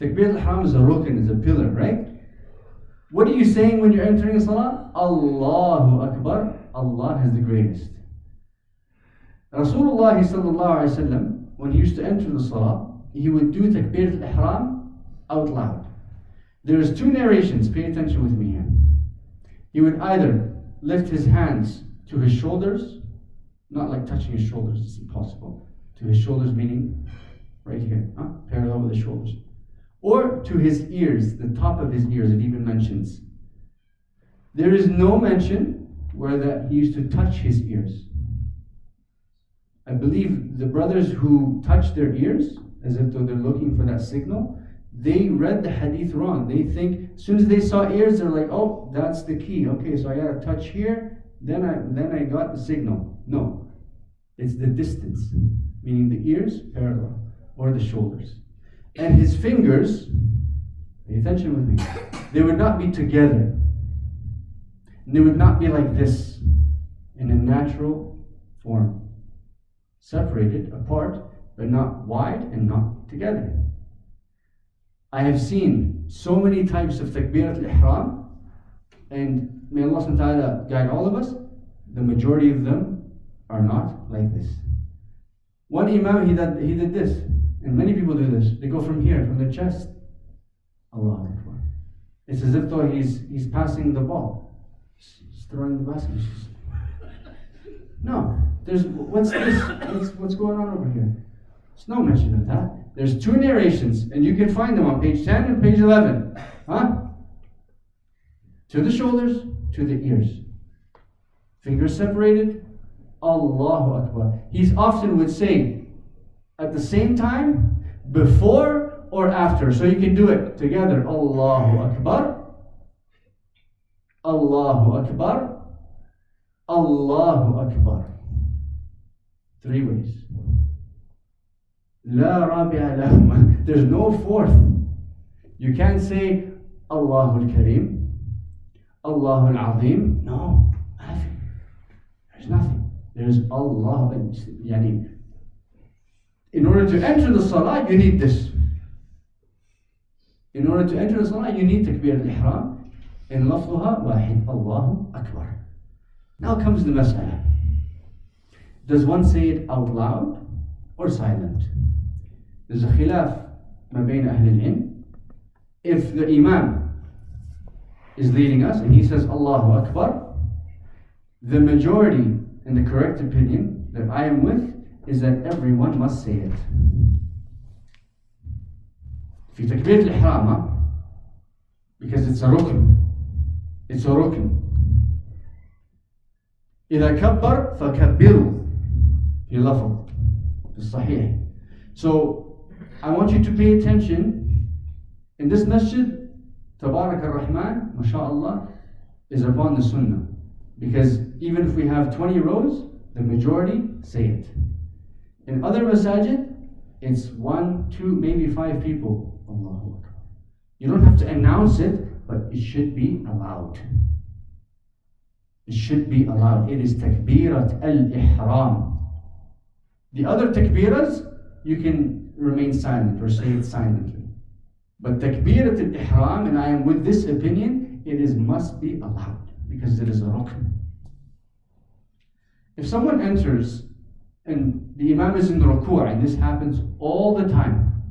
Takbirat al-Ihram is a rukn, is a pillar, right? What are you saying when you're entering a salah? Allahu Akbar, Allah is the greatest. Rasulullah sallallahu alaihi wasallam, when he used to enter the salah, he would do Takbirat al-Ihram out loud. There's 2 narrations, pay attention with me here. He would either lift his hands to his shoulders, not like touching his shoulders, it's impossible. To his shoulders meaning right here, parallel with his shoulders. Or to his ears, the top of his ears, it even mentions. There is no mention where that he used to touch his ears. I believe the brothers who touch their ears, as if though they're looking for that signal, they read the hadith wrong. They think, as soon as they saw ears, they're like, oh, that's the key. Okay, so I gotta touch here, then I got the signal. No, it's the distance, meaning the ears parallel, or the shoulders. And his fingers, pay attention with me, they would not be together. And they would not be like this, in a natural form. Separated, apart, but not wide and not together. I have seen so many types of Takbirat al-Ihram, and may Allah subhanahu wa ta'ala guide all of us, the majority of them are not like this. One Imam, he did this, and many people do this. They go from here, from the chest, Allahu Akbar. It's as if though he's passing the ball. He's throwing the basket. No, what's this? What's going on over here? There's no mention of that. There's two narrations, and you can find them on page 10 and page 11. Huh? To the shoulders, to the ears. Fingers separated. Allahu Akbar. He often would say at the same time, before or after. So you can do it together. Allahu Akbar. Allahu Akbar. Allahu Akbar. 3 ways. La rabi'a lahuma. There's no fourth. You can't say Allahu al-Kareem, Allahu al-Azim. No, nothing. There's nothing. There's Allah. Yani, in order to enter the salah, you need this. In order to enter the salah, you need takbir al-ihram. In lafzuha wahid, Allahu Akbar. Now comes the mas'ala. Does one say it out loud or silent? There's a khilaf ma bayna ahl al-ilm. If the imam is leading us and he says Allahu Akbar, the majority and the correct opinion that I am with is that everyone must say it. في تكبيرة الإحرام, because it's a rukn. It's a rukn. إذا كبر فكبروا في لفظ في الصحيح. So I want you to pay attention. In this masjid, Tabarak ar-Rahman, mashallah, is upon the sunnah. Because even if we have 20 rows, the majority say it. In other masajid, it's 1, 2, maybe 5 people. Allahu Akbar. You don't have to announce it, but it should be allowed. It should be allowed. It is takbirat al-ihram. The other takbiras, you can remain silent or say it silently. But takbirat al-ihram, and I am with this opinion, it must be allowed because it is a rukn. If someone enters and the imam is in the ruku', and this happens all the time,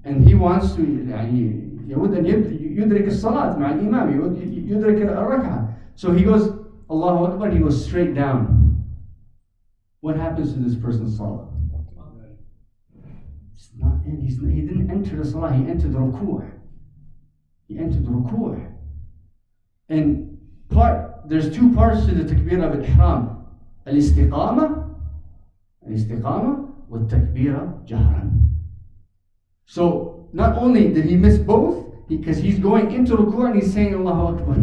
and he wants to يود أن يدرك الصلاة مع الإمام, يدرك الركعة, so he goes Allahu Akbar, he goes straight down. What happens to this person's salah? He didn't enter the salah, he entered the ruku'. He entered the ruku'. And there's 2 parts to the takbir of al-ihram. Al-istiqama wal-takbira jahran. So not only did he miss both, because he's going into ruku' and he's saying Allahu Akbar.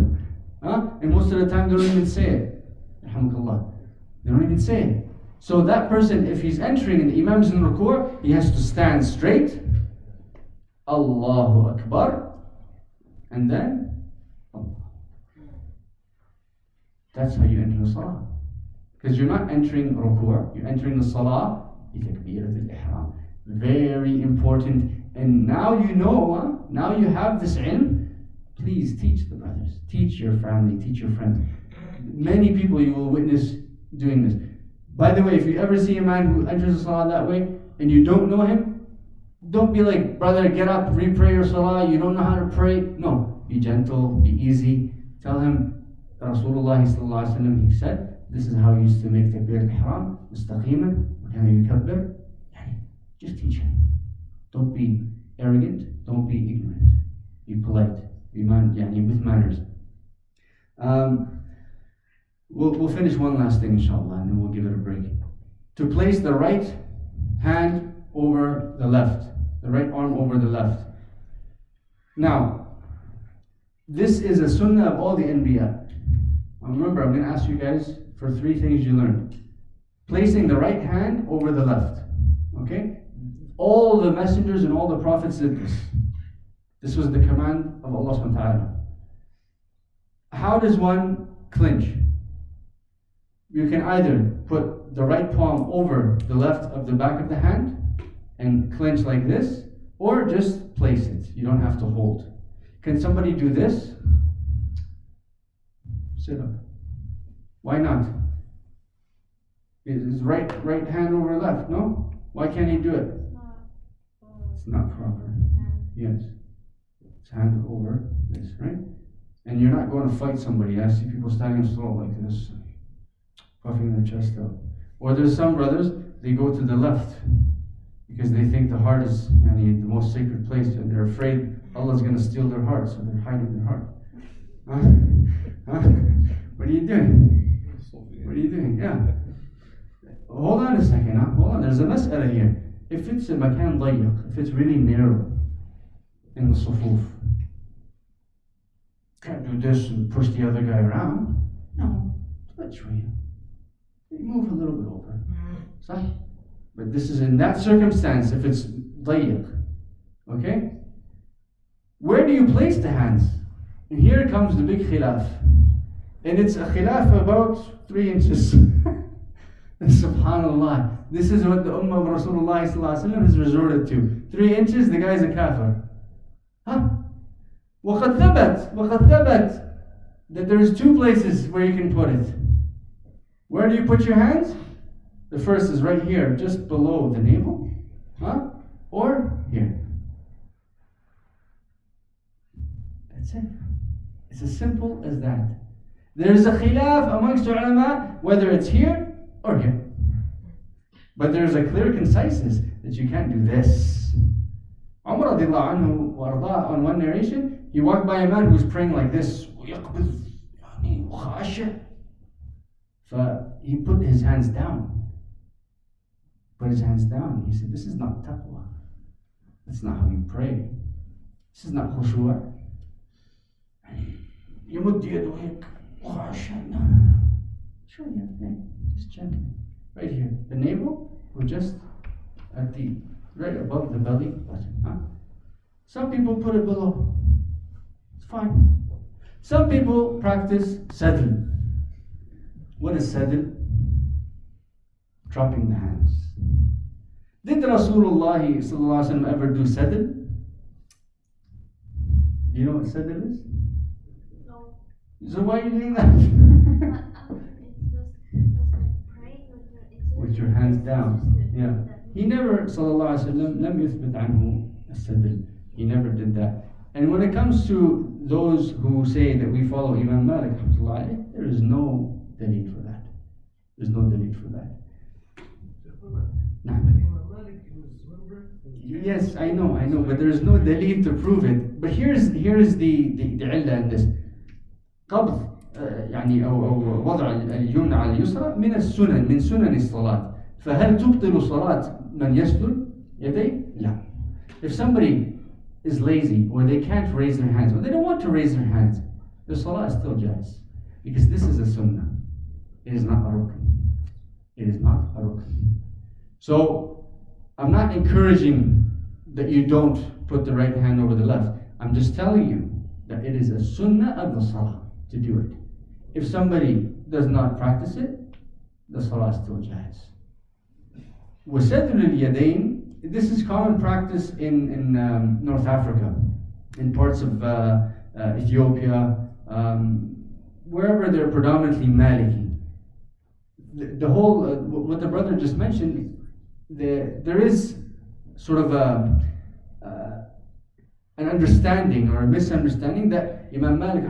And most of the time they don't even say it. Alhamdulillah. They don't even say it. So that person, if he's entering and the imam's in ruku', he has to stand straight, Allahu Akbar, and then Allah. That's how you enter the salah. Because you're not entering ruku', you're entering the salah bi takbirat al-ihram. Very important. And now you know, now you have this ilm, please teach the brothers, teach your family, teach your friends. Many people you will witness doing this. By the way, if you ever see a man who enters the salah that way and you don't know him, don't be like, brother, get up, re-pray your salah, you don't know how to pray. No, be gentle, be easy. Tell him, Rasulullah sallallahu alaihi wasallam, he said, this is how he used to make takbir al-ihram, mustaqiman, wa kana yukabbir. Just teach him. Don't be arrogant, don't be ignorant. Be polite, be with manners. We'll finish one last thing, inshallah, and then we'll give it a break. To place the right hand over the left, the right arm over the left. Now, this is a sunnah of all the anbiya. Remember, I'm going to ask you guys for 3 things you learned. Placing the right hand over the left. Okay? All the messengers and all the prophets did this. This was the command of Allah subhanahu wa ta'ala. How does one clinch? You can either put the right palm over the left of the back of the hand and clench like this, or just place it. You don't have to hold. Can somebody do this? Sit up. Why not? Is right hand over left? No? Why can't he do it? It's not proper. Yes. his hand over this, right? And you're not going to fight somebody. I see people standing still like this, puffing their chest out. Or there's some brothers, they go to the left because they think the heart is the most sacred place, and they're afraid Allah's going to steal their heart, so they're hiding their heart. Huh? What are you doing? What are you doing? Yeah. Hold on a second. Hold on. There's a mas'ala here. If it's a makan dayyaq, if it's really narrow in the sufuf, can't do this and push the other guy around. No, let's you. Move a little bit over. صح? But this is in that circumstance, if it's dayyaq. Okay? Where do you place the hands? And here comes the big khilaf. And it's a khilaf about 3 inches. Subhanallah. This is what the Ummah of Rasulullah has resorted to. 3 inches, the guy's a kafir. Huh? وَقَدْ ثَبَتْ that there's 2 places where you can put it. Where do you put your hands? The first is right here, just below the navel. Huh? Or here. That's it. It's as simple as that. There's a khilaf amongst ulama whether it's here or here. But there's a clear conciseness that you can't do this. Umar radiallahu anhu warda, on one narration, he walked by a man who was praying like this. So he put his hands down. He said, this is not taqwa. That's not how you pray. This is not khushu'. يمد يده هيك خاشع. Sure, yeah, just gently. Right here. The navel or just at the right above the belly button. Huh? Some people put it below. It's fine. Some people practice sadl. What is sadl? Dropping the hands. Did Rasulullah ever do sadl? Do you know what sadl is? No. So why are you doing that? With your hands down. Yeah. He never, sallallahu alayhi wa sallam, lam yuthbit anhu as-sadl. He never did that. And when it comes to those who say that we follow Imam Malik, there is no dalil for that. There's no dalil for that. Yes, I know, but there is no dalil to prove it. But here's the illah in this. قبض يعني أو وضع اليمنى على اليسرى من السنن من سنن الصلاة. فهل تبطل صلاة من يسجد يديه؟ لا. If somebody is lazy or they can't raise their hands or they don't want to raise their hands, the salah is still jaiz. Because this is a sunnah. It is not a rukn. It is not a rukn. So I'm not encouraging that you don't put the right hand over the left. I'm just telling you that it is a sunnah of the salah to do it. If somebody does not practice it, the salah is still jaiz. وَسَدْرُ الْيَدَيْنِ, this is common practice in North Africa, in parts of Ethiopia, wherever they're predominantly Maliki. The whole, what the brother just mentioned, there is sort of an understanding or a misunderstanding that Imam Malik,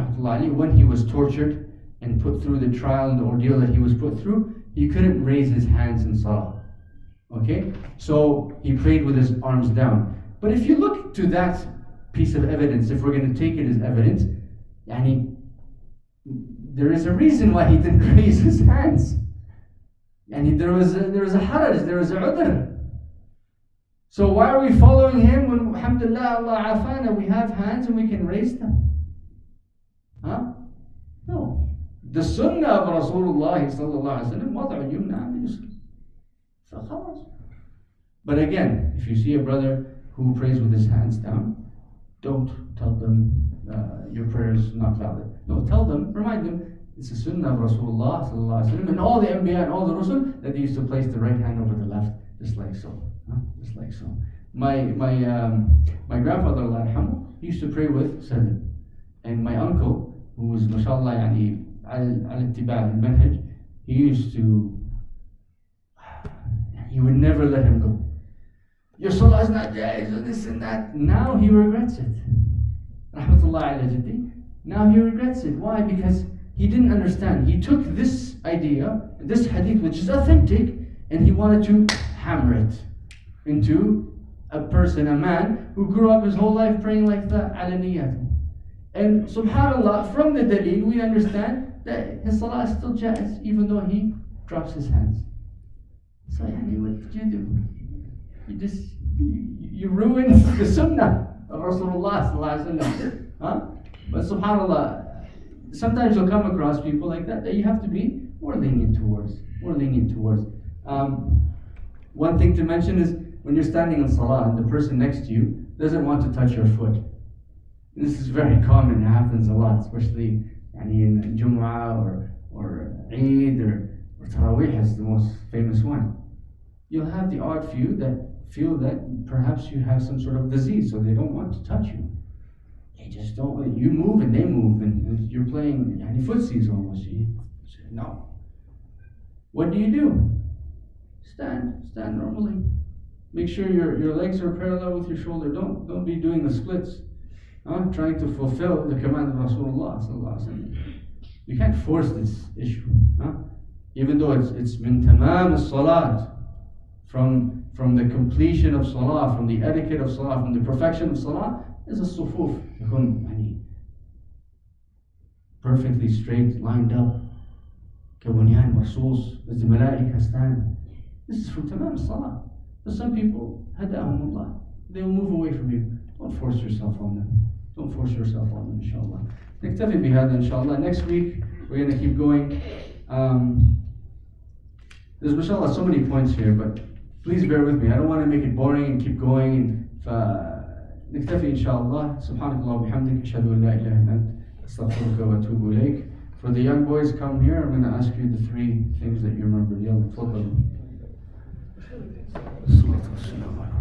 when he was tortured and put through the trial and the ordeal that he was put through, he couldn't raise his hands in salah. Okay? So he prayed with his arms down. But if you look to that piece of evidence, if we're going to take it as evidence, there is a reason why he didn't raise his hands. There was a haraj, there was a udr. So why are we following him when, alhamdulillah, Allah afana, we have hands and we can raise them? Huh? No. The sunnah of Rasulullah sallallahu alaihi wasallam, وضع اليمنى على اليسرى. فخلاص. But again, if you see a brother who prays with his hands down, don't tell them your prayer is not valid. No, tell them, remind them, it's a sunnah of Rasulullah sallallahu alaihi wasallam and all the Anbiya and all the Rusul that they used to place the right hand over the left, just like so. Just like so. My grandfather, Allah yarhamu, he used to pray with sadr. And my uncle, who was mashallah al-ittiba' al-manhaj, he would never let him go. Your salah is not jaiz, this and that. Now he regrets it. Rahmatullah ala jaddi. Now he regrets it. Why? Because he didn't understand. He took this idea, this hadith which is authentic, and he wanted to hammer it into a person, a man who grew up his whole life praying like that, ala niyat. And subhanAllah, from the dalil we understand that his salah is still jaiz even though he drops his hands. So what did you do? You ruined the sunnah of Rasulullah sallallahu alaihi wasallam. Huh? But subhanAllah, sometimes you'll come across people like that you have to be more lenient towards. One thing to mention is when you're standing in salah and the person next to you doesn't want to touch your foot. This is very common, it happens a lot, especially in Jumu'ah or Eid or Taraweeh is the most famous one. You'll have the odd few that feel that perhaps you have some sort of disease, so they don't want to touch you. They just don't. You move and they move, and you're playing footsies almost. You say, no. What do? Stand normally. Make sure your legs are parallel with your shoulder. Don't be doing the splits. Trying to fulfill the command of Rasulullah sallallahu alaihi wasallam. You can't force this issue. Even though it's min tamam as-salat, from the completion of salah, from the etiquette of salah, from the perfection of salah, is a sufuf. Perfectly straight, lined up. Kabunyan marsus, as the malaika stand. This is from tamam as-salah. But some people, hadahumullah, they will move away from you. Don't force yourself on them. Inshallah. Niktafi bihada, inshallah. Next week, we're going to keep going. There's, mashallah, so many points here, but please bear with me. I don't want to make it boring and keep going. Niktafi, inshallah. Subhanakallah wa bihamdik. Ashhadu an la ilaha illa ant. Astaghfiruka wa atubu ilayk. For the young boys, come here. I'm going to ask you the 3 things that you remember. Yalla, tfaddal. Salatu wassalamu ala